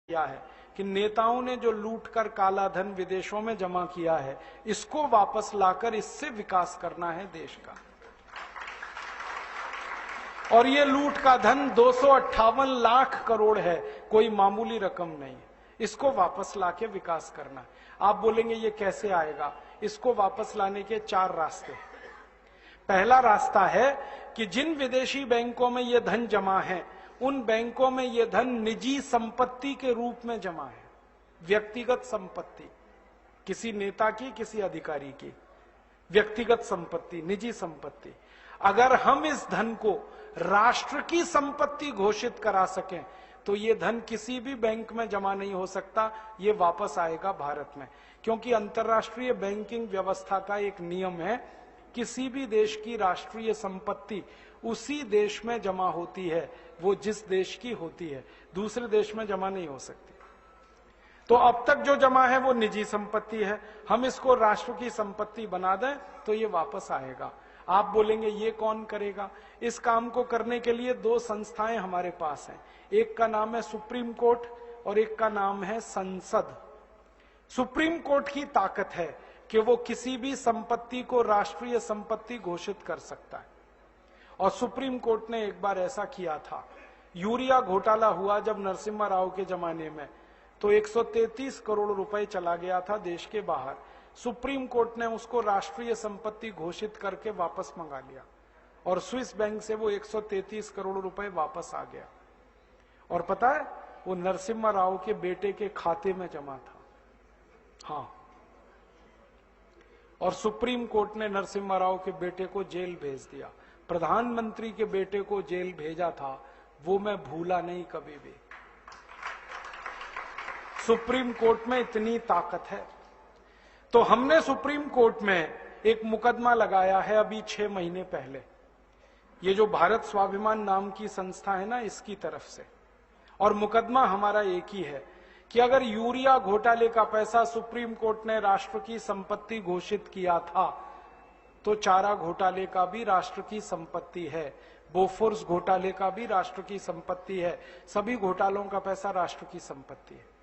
किया है कि नेताओं ने जो लूट कर काला धन विदेशों में जमा किया है, इसको वापस लाकर इससे विकास करना है देश का। और ये लूट का धन 258 लाख करोड़ है, कोई मामूली रकम नहीं है। इसको वापस लाके विकास करना है। आप बोलेंगे ये कैसे आएगा? इसको वापस लाने के 4 रास्ते हैं। पहला रास्ता है कि जिन विदेशी बैंकों में ये धन जमा है, उन बैंकों में यह धन निजी संपत्ति के रूप में जमा है। व्यक्तिगत संपत्ति, किसी नेता की, किसी अधिकारी की व्यक्तिगत संपत्ति, निजी संपत्ति। अगर हम इस धन को राष्ट्र की संपत्ति घोषित करा सकें तो यह धन किसी भी बैंक में जमा नहीं हो सकता, ये वापस आएगा भारत में। क्योंकि अंतर्राष्ट्रीय बैंकिंग व्यवस्था का एक नियम है, किसी भी देश की राष्ट्रीय संपत्ति उसी देश में जमा होती है, वो जिस देश की होती है, दूसरे देश में जमा नहीं हो सकती। तो अब तक जो जमा है वो निजी संपत्ति है, हम इसको राष्ट्र की संपत्ति बना दें तो ये वापस आएगा। आप बोलेंगे ये कौन करेगा? इस काम को करने के लिए 2 संस्थाएं हमारे पास हैं। एक का नाम है सुप्रीम कोर्ट और एक का नाम है संसद। सुप्रीम कोर्ट की ताकत है कि वो किसी भी संपत्ति को राष्ट्रीय संपत्ति घोषित कर सकता है। और सुप्रीम कोर्ट ने एक बार ऐसा किया था। यूरिया घोटाला हुआ जब नरसिम्हा राव के जमाने में, तो 133 करोड़ रुपए चला गया था देश के बाहर। सुप्रीम कोर्ट ने उसको राष्ट्रीय संपत्ति घोषित करके वापस मंगा लिया और स्विस बैंक से वो 133 करोड़ रुपए वापस आ गया। और पता है, वो नरसिम्हा राव के बेटे के खाते में जमा था। हाँ, और सुप्रीम कोर्ट ने नरसिम्हा राव के बेटे को जेल भेज दिया। प्रधानमंत्री के बेटे को जेल भेजा था, वो मैं भूला नहीं कभी भी। सुप्रीम कोर्ट में इतनी ताकत है। तो हमने सुप्रीम कोर्ट में एक मुकदमा लगाया है अभी 6 महीने पहले, ये जो भारत स्वाभिमान नाम की संस्था है ना, इसकी तरफ से। और मुकदमा हमारा एक ही है कि अगर यूरिया घोटाले का पैसा सुप्रीम कोर्ट ने राष्ट्र की संपत्ति घोषित किया था, तो चारा घोटाले का भी राष्ट्र की संपत्ति है, बोफोर्स घोटाले का भी राष्ट्र की संपत्ति है, सभी घोटालों का पैसा राष्ट्र की संपत्ति है।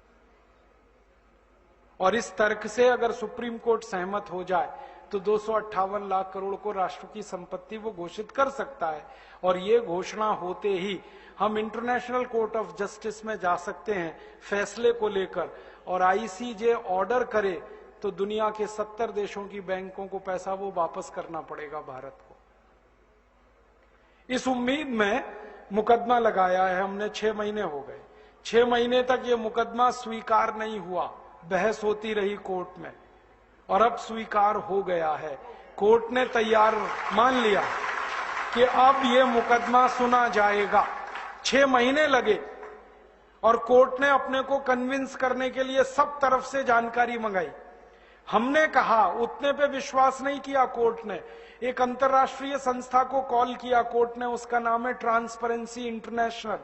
और इस तर्क से अगर सुप्रीम कोर्ट सहमत हो जाए तो 258 लाख करोड़ को राष्ट्र की संपत्ति वो घोषित कर सकता है। और ये घोषणा होते ही हम इंटरनेशनल कोर्ट ऑफ जस्टिस में जा सकते हैं फैसले को लेकर, और आईसीजे ऑर्डर करे तो दुनिया के 70 देशों की बैंकों को पैसा वो वापस करना पड़ेगा भारत को। इस उम्मीद में मुकदमा लगाया है हमने। 6 महीने हो गए। 6 महीने तक ये मुकदमा स्वीकार नहीं हुआ, बहस होती रही कोर्ट में, और अब स्वीकार हो गया है। कोर्ट ने तैयार मान लिया कि अब ये मुकदमा सुना जाएगा। 6 महीने लगे और कोर्ट ने अपने को कन्विंस करने के लिए सब तरफ से जानकारी मंगाई। हमने कहा, उतने पे विश्वास नहीं किया कोर्ट ने। एक अंतर्राष्ट्रीय संस्था को कॉल किया कोर्ट ने, उसका नाम है ट्रांसपेरेंसी इंटरनेशनल।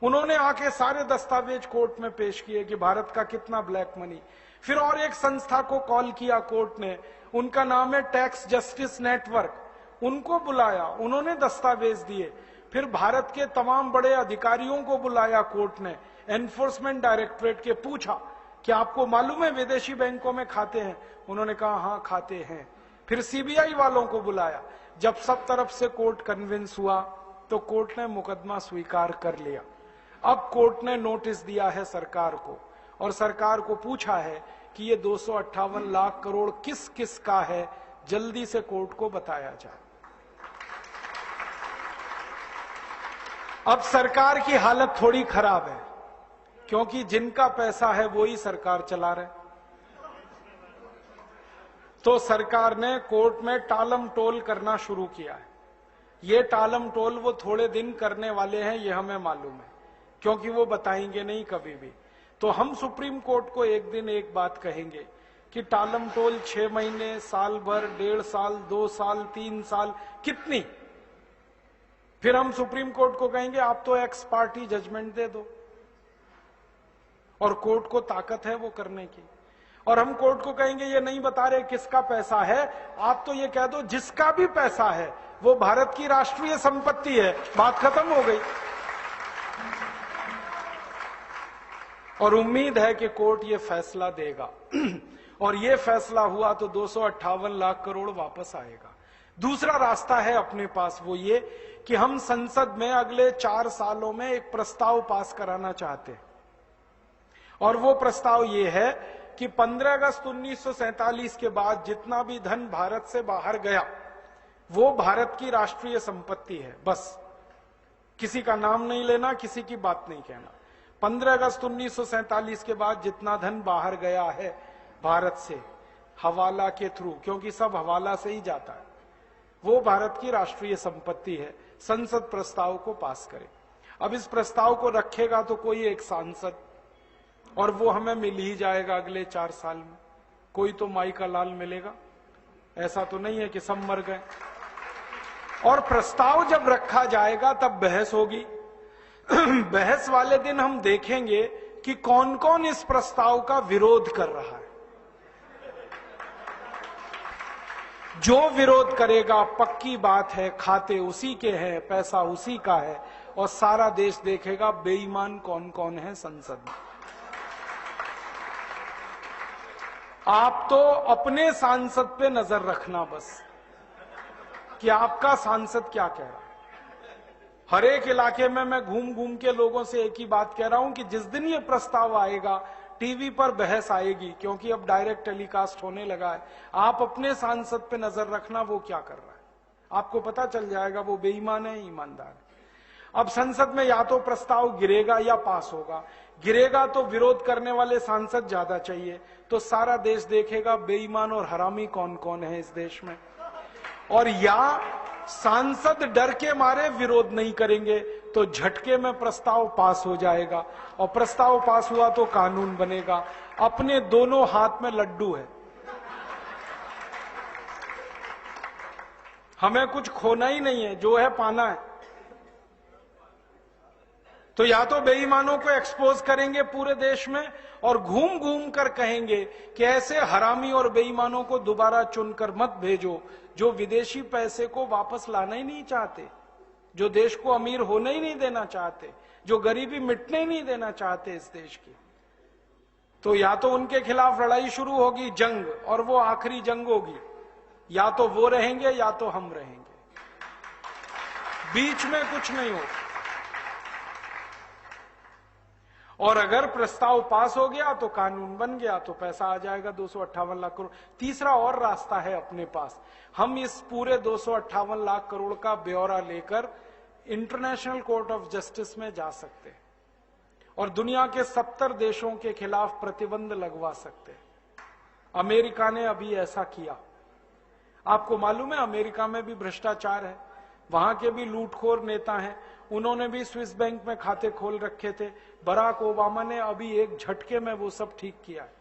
उन्होंने आके सारे दस्तावेज कोर्ट में पेश किए कि भारत का कितना ब्लैक मनी। फिर और एक संस्था को कॉल किया कोर्ट ने, उनका नाम है टैक्स जस्टिस नेटवर्क। उनको बुलाया, उन्होंने दस्तावेज दिए। फिर भारत के तमाम बड़े अधिकारियों को बुलाया कोर्ट ने, एनफोर्समेंट डायरेक्टरेट के, पूछा कि आपको मालूम है विदेशी बैंकों में खाते हैं? उन्होंने कहा हाँ खाते हैं। फिर सीबीआई वालों को बुलाया। जब सब तरफ से कोर्ट कन्विंस हुआ तो कोर्ट ने मुकदमा स्वीकार कर लिया। अब कोर्ट ने नोटिस दिया है सरकार को, और सरकार को पूछा है कि ये 258 लाख करोड़ किस किस का है, जल्दी से कोर्ट को बताया जाए। अब सरकार की हालत थोड़ी खराब है, क्योंकि जिनका पैसा है वो ही सरकार चला रहे। तो सरकार ने कोर्ट में टालम टोल करना शुरू किया है। ये टालम टोल वो थोड़े दिन करने वाले हैं, ये हमें मालूम है, क्योंकि वो बताएंगे नहीं कभी भी। तो हम सुप्रीम कोर्ट को एक दिन एक बात कहेंगे कि टालम टोल 6 महीने, साल भर, 1.5 साल, 2 साल, 3 साल, कितनी? फिर हम सुप्रीम कोर्ट को कहेंगे आप तो एक्स पार्टी जजमेंट दे दो, और कोर्ट को ताकत है वो करने की। और हम कोर्ट को कहेंगे ये नहीं बता रहे किसका पैसा है, आप तो ये कह दो जिसका भी पैसा है वो भारत की राष्ट्रीय संपत्ति है, बात खत्म हो गई। और उम्मीद है कि कोर्ट ये फैसला देगा और ये फैसला हुआ तो 258 लाख करोड़ वापस आएगा। दूसरा रास्ता है अपने पास, वो ये कि हम संसद में अगले 4 सालों में एक प्रस्ताव पास कराना चाहते हैं और वो प्रस्ताव ये है कि 15 अगस्त 1947 के बाद जितना भी धन भारत से बाहर गया वो भारत की राष्ट्रीय संपत्ति है। बस किसी का नाम नहीं लेना, किसी की बात नहीं कहना। 15 अगस्त 1947 के बाद जितना धन बाहर गया है भारत से हवाला के थ्रू, क्योंकि सब हवाला से ही जाता है, वो भारत की राष्ट्रीय संपत्ति है। संसद प्रस्ताव को पास करे। अब इस प्रस्ताव को रखेगा तो कोई एक सांसद, और वो हमें मिल ही जाएगा अगले 4 साल में। कोई तो माई का लाल मिलेगा, ऐसा तो नहीं है कि सब मर गए। और प्रस्ताव जब रखा जाएगा तब बहस होगी। बहस वाले दिन हम देखेंगे कि कौन कौन इस प्रस्ताव का विरोध कर रहा है। जो विरोध करेगा पक्की बात है खाते उसी के हैं, पैसा उसी का है, और सारा देश देखेगा बेईमान कौन कौन है संसद में। आप तो अपने सांसद पे नजर रखना बस कि आपका सांसद क्या कह रहा है। हर एक इलाके में मैं घूम घूम के लोगों से एक ही बात कह रहा हूं कि जिस दिन ये प्रस्ताव आएगा टीवी पर बहस आएगी, क्योंकि अब डायरेक्ट टेलीकास्ट होने लगा है। आप अपने सांसद पे नजर रखना वो क्या कर रहा है, आपको पता चल जाएगा वो बेईमान है ईमानदार है। अब संसद में या तो प्रस्ताव गिरेगा या पास होगा। गिरेगा तो विरोध करने वाले सांसद ज्यादा चाहिए, तो सारा देश देखेगा बेईमान और हरामी कौन कौन है इस देश में। और या सांसद डर के मारे विरोध नहीं करेंगे तो झटके में प्रस्ताव पास हो जाएगा, और प्रस्ताव पास हुआ तो कानून बनेगा। अपने दोनों हाथ में लड्डू है, हमें कुछ खोना ही नहीं है, जो है पाना है। तो या तो बेईमानों को एक्सपोज करेंगे पूरे देश में और घूम घूम कर कहेंगे कि ऐसे हरामी और बेईमानों को दोबारा चुनकर मत भेजो जो विदेशी पैसे को वापस लाना ही नहीं चाहते, जो देश को अमीर होने ही नहीं देना चाहते, जो गरीबी मिटने ही नहीं देना चाहते इस देश की। तो या तो उनके खिलाफ लड़ाई शुरू होगी, जंग, और वो आखिरी जंग होगी। या तो वो रहेंगे या तो हम रहेंगे, बीच में कुछ नहीं होगा। और अगर प्रस्ताव पास हो गया तो कानून बन गया, तो पैसा आ जाएगा 258 लाख करोड़। तीसरा और रास्ता है अपने पास, हम इस पूरे 258 लाख करोड़ का ब्यौरा लेकर इंटरनेशनल कोर्ट ऑफ जस्टिस में जा सकते हैं और दुनिया के 70 देशों के खिलाफ प्रतिबंध लगवा सकते हैं। अमेरिका ने अभी ऐसा किया। आपको मालूम है अमेरिका में भी भ्रष्टाचार है, वहां के भी लूटखोर नेता हैं, उन्होंने भी स्विस बैंक में खाते खोल रखे थे। बराक ओबामा ने अभी एक झटके में वो सब ठीक किया है।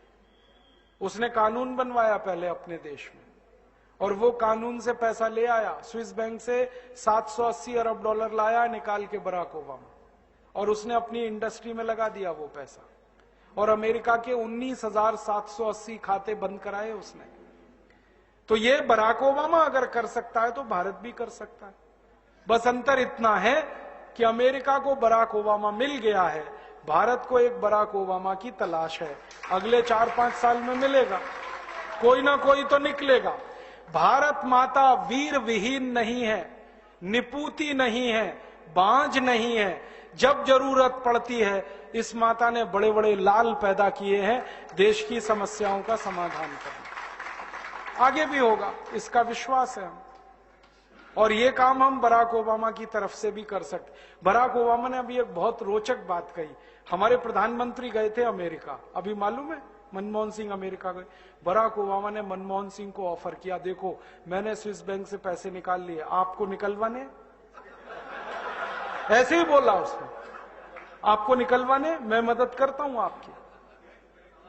उसने कानून बनवाया पहले अपने देश में, और वो कानून से पैसा ले आया। स्विस बैंक से 780 अरब डॉलर लाया निकाल के बराक ओबामा, और उसने अपनी इंडस्ट्री में लगा दिया वो पैसा। और अमेरिका के 19,780 खाते बंद कराए उसने। तो ये बराक ओबामा अगर कर सकता है तो भारत भी कर सकता है। बस अंतर इतना है कि अमेरिका को बराक ओबामा मिल गया है, भारत को एक बराक ओबामा की तलाश है। अगले 4-5 साल में मिलेगा, कोई ना कोई तो निकलेगा। भारत माता वीर विहीन नहीं है, निपूती नहीं है, बांझ नहीं है। जब जरूरत पड़ती है इस माता ने बड़े बड़े लाल पैदा किए हैं देश की समस्याओं का समाधान करने। आगे भी होगा, इसका विश्वास है हम। और ये काम हम बराक ओबामा की तरफ से भी कर सकते। बराक ओबामा ने अभी एक बहुत रोचक बात कही। हमारे प्रधानमंत्री गए थे अमेरिका, अभी मालूम है मनमोहन सिंह अमेरिका गए। बराक ओबामा ने मनमोहन सिंह को ऑफर किया, देखो मैंने स्विस बैंक से पैसे निकाल लिए, आपको निकलवाने? ऐसे ही बोला उसने, आपको निकलवाने, मैं मदद करता हूं आपकी।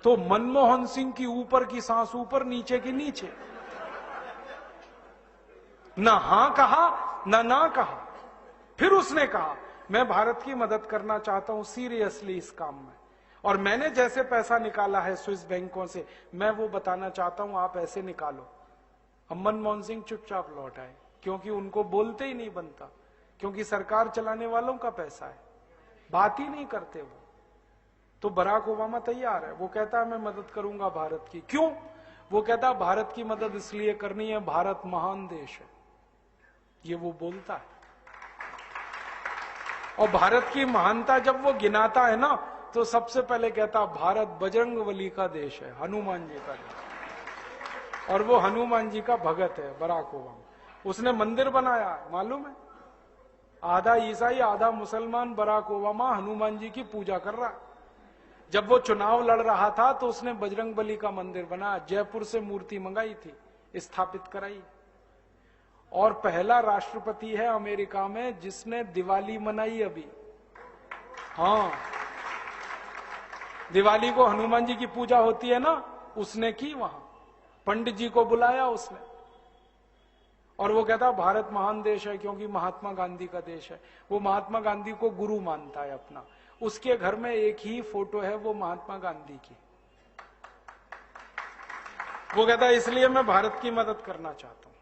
तो मनमोहन सिंह की ऊपर की सांस ऊपर, नीचे की नीचे, ना हां कहा ना कहा। फिर उसने कहा मैं भारत की मदद करना चाहता हूं सीरियसली इस काम में, और मैंने जैसे पैसा निकाला है स्विस बैंकों से मैं वो बताना चाहता हूं, आप ऐसे निकालो। अब मनमोहन सिंह चुपचाप लौट आए, क्योंकि उनको बोलते ही नहीं बनता, क्योंकि सरकार चलाने वालों का पैसा है, बात ही नहीं करते वो। तो बराक ओबामा तैयार है, वो कहता है मैं मदद करूंगा भारत की। क्यों? वो कहता है भारत की मदद इसलिए करनी है, भारत महान देश है, ये वो बोलता है। और भारत की महानता जब वो गिनाता है ना, तो सबसे पहले कहता भारत बजरंगबली का देश है, हनुमान जी का देश। और वो हनुमान जी का भगत है बराक ओबामा। उसने मंदिर बनाया, मालूम है? आधा ईसाई आधा मुसलमान बराक ओबामा हनुमान जी की पूजा कर रहा। जब वो चुनाव लड़ रहा था तो उसने बजरंगबली का मंदिर बनाया, जयपुर से मूर्ति मंगाई थी, स्थापित कराई। और पहला राष्ट्रपति है अमेरिका में जिसने दिवाली मनाई अभी। हाँ, दिवाली को हनुमान जी की पूजा होती है ना, उसने की वहां, पंडित जी को बुलाया उसने। और वो कहता भारत महान देश है क्योंकि महात्मा गांधी का देश है। वो महात्मा गांधी को गुरु मानता है अपना। उसके घर में एक ही फोटो है, वो महात्मा गांधी की। वो कहता है इसलिए मैं भारत की मदद करना चाहता हूं।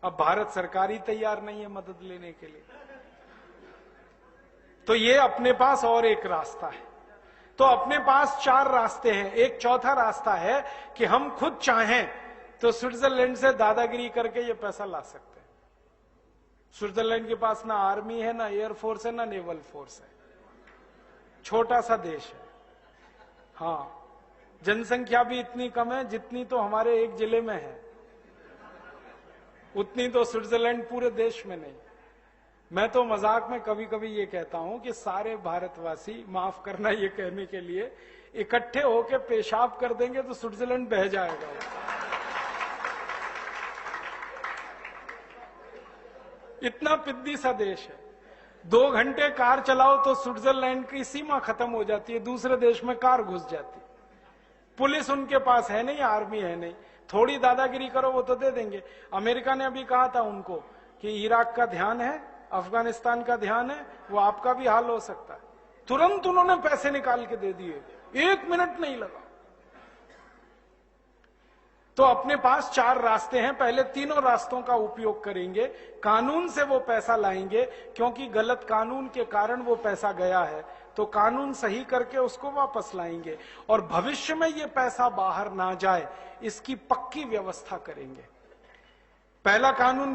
अब भारत सरकार ही तैयार नहीं है मदद लेने के लिए। तो ये अपने पास और एक रास्ता है। तो अपने पास 4 रास्ते हैं। एक चौथा रास्ता है कि हम खुद चाहें तो स्विट्जरलैंड से दादागिरी करके ये पैसा ला सकते हैं। स्विट्जरलैंड के पास ना आर्मी है, ना एयरफोर्स है, ना नेवल फोर्स है, छोटा सा देश है। हाँ, जनसंख्या भी इतनी कम है जितनी तो हमारे एक जिले में है, उतनी तो स्विट्जरलैंड पूरे देश में नहीं। मैं तो मजाक में कभी कभी ये कहता हूं कि सारे भारतवासी, माफ करना ये कहने के लिए, इकट्ठे होकर पेशाब कर देंगे तो स्विट्जरलैंड बह जाएगा। इतना पिद्दी सा देश है। 2 घंटे कार चलाओ तो स्विट्जरलैंड की सीमा खत्म हो जाती है, दूसरे देश में कार घुस जाती। पुलिस उनके पास है नहीं, आर्मी है नहीं, थोड़ी दादागिरी करो वो तो दे देंगे। अमेरिका ने अभी कहा था उनको कि इराक का ध्यान है, अफगानिस्तान का ध्यान है, वो आपका भी हाल हो सकता है। तुरंत उन्होंने पैसे निकाल के दे दिए, 1 मिनट नहीं लगा। तो अपने पास 4 रास्ते हैं। पहले तीनों रास्तों का उपयोग करेंगे। कानून से वो पैसा लाएंगे, क्योंकि गलत कानून के कारण वो पैसा गया है, तो कानून सही करके उसको वापस लाएंगे। और भविष्य में ये पैसा बाहर ना जाए, इसकी पक्की व्यवस्था करेंगे। पहला कानून